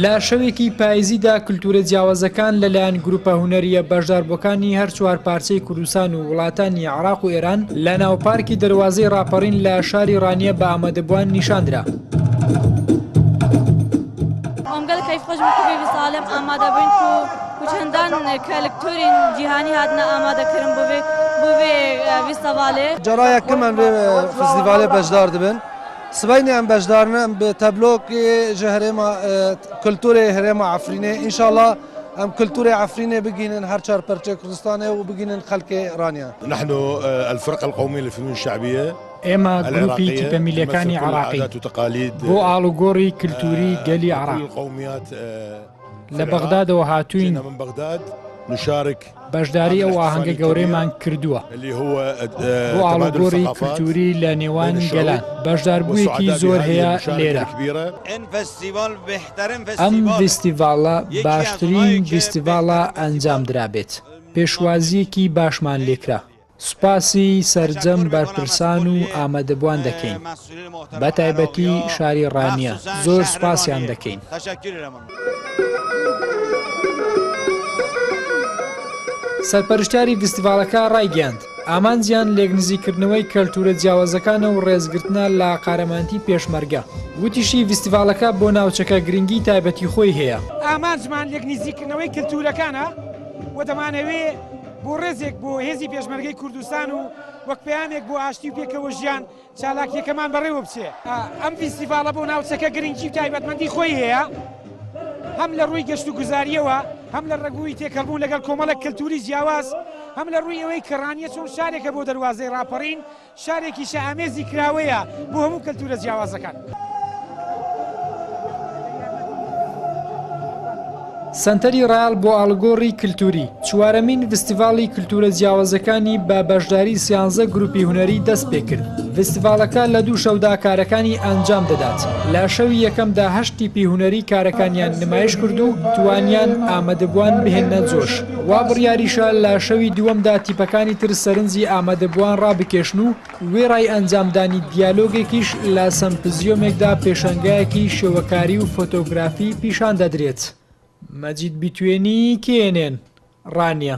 لە شەوێکی پاییزیدا کلتورە جیاوازەکان لەلایەن گروپە هونەریە بەشداربووەکانی هەر چوار پارچەی کوردستان و وڵاتانی عێراق و ئێران لە ناوپارکی دەروازەی ڕاپەڕین لە شاری ڕانیە بە ئامادەبووان نیشاندرا. ئەمگەل کەیف خۆش بکوێ ساڵم ئامادەبووین و چەندان کەلکتۆرین جیهانی هاتنە ئامادەکردن بۆ vê fîstevalê. Carayekim em vê festîvalê bejdar dibin. Sibeyne em bejdarin em bi teblokê ji herêma kulturê herêma Efrînê. İnşallah em kulturê Efrînê bigînin her çar perçe Kurdistanê û bigînin xelkê Iraniye. نحن الفرقة القومية للفنون الشعبية. ئێمە گروپی تیپەمیلەکانی عێراقی بۆ ئاڵوگۆڕی کلتوری گەلی عێراق لە بەغدادەوە هاتووین بەشداری ئەو ئاهەنگە گەورەیمان کردووە بۆ ئاڵوگۆڕی کلتوری لە نێوان گەلان. بەشداربوویەکی زۆر هەیە لێرە. ئەم فستیڤاڵە باشترین فستیڤاڵە ئەنجام درابێت. پێشوازیەکی باشمان لێکرا. سوپاسی سەرجەم بەرپرسان و ئامادەبووان دەکەین. بە تایبەتی شاری ڕانیە زۆر سوپاسیان دەکەین. سەرپەرشتیاری فستیڤاڵەکە ڕایگەیاند ئامانجیان لێکنزیکردنەوەی کەلتورە جیاوازەکانە و ڕێزگرتنە لە قارەمانتی پێشمەرگە. وتیشی فستیڤاڵەکە بۆ ناوچەکە گرنگی تایبەتی خۆی هەیە. ئامانجمان لێکنزیکردنەوەی کەلتورەکانە و دەمانەوێ بۆ ڕێزێک بۆ هێزی پێشمەرگەی کوردستان و وەک پەیامێک بۆ ئاشتی و پێکەوە ژیان چالاکیەکەمان بەڕێوە بچێ. ئەم فستیڤاڵە بۆ ناوچەکە گرنگی و تایبەتمەندی خۆی هەیە، هەم لە ڕووی گەشت و گوزاریەوە، هەم لە ڕێگووی تێکەڵبوون لەگەڵ کۆمەڵە کەلتوری جیاواز، هەم لە ڕووی ئەوەی کە ڕانیە چۆن شارێکە بۆ دەروازەی ڕاپەڕین، شارێکی شەئامێزی کراوەیە بۆ هەموو کەلتورە جیاوازەکان. سنتەری ڕال بۆ ئاڵگۆڕی کلتوری چوارەمین فستیڤاڵی کلتورە جیاوازەکانی بە بەشداری 13 گروپی هونەری دەست پێ کرد. فستیڤاڵەکە لە دوو شەودا کارەکانی ئەنجام دەدات. لە شەوی یەکەمدا 8 تیپی هونەری کارەکانیان نمایش کرد و توانیان ئامادەبووان بهێنە جۆش. وا بڕیاریشە لە شەوی دووەمدا تیپەکانی تر سەرنجی ئامادەبووان ڕابکێشن و وێڕای ئەنجامدانی دیالۆگێکیش لە سەمپزیۆمێکدا پێشەنگایەکی شێوەکاری و فۆتۆگرافی پیشان دەدرێت. مەجید بیتوێنی کێنێن ڕانیە.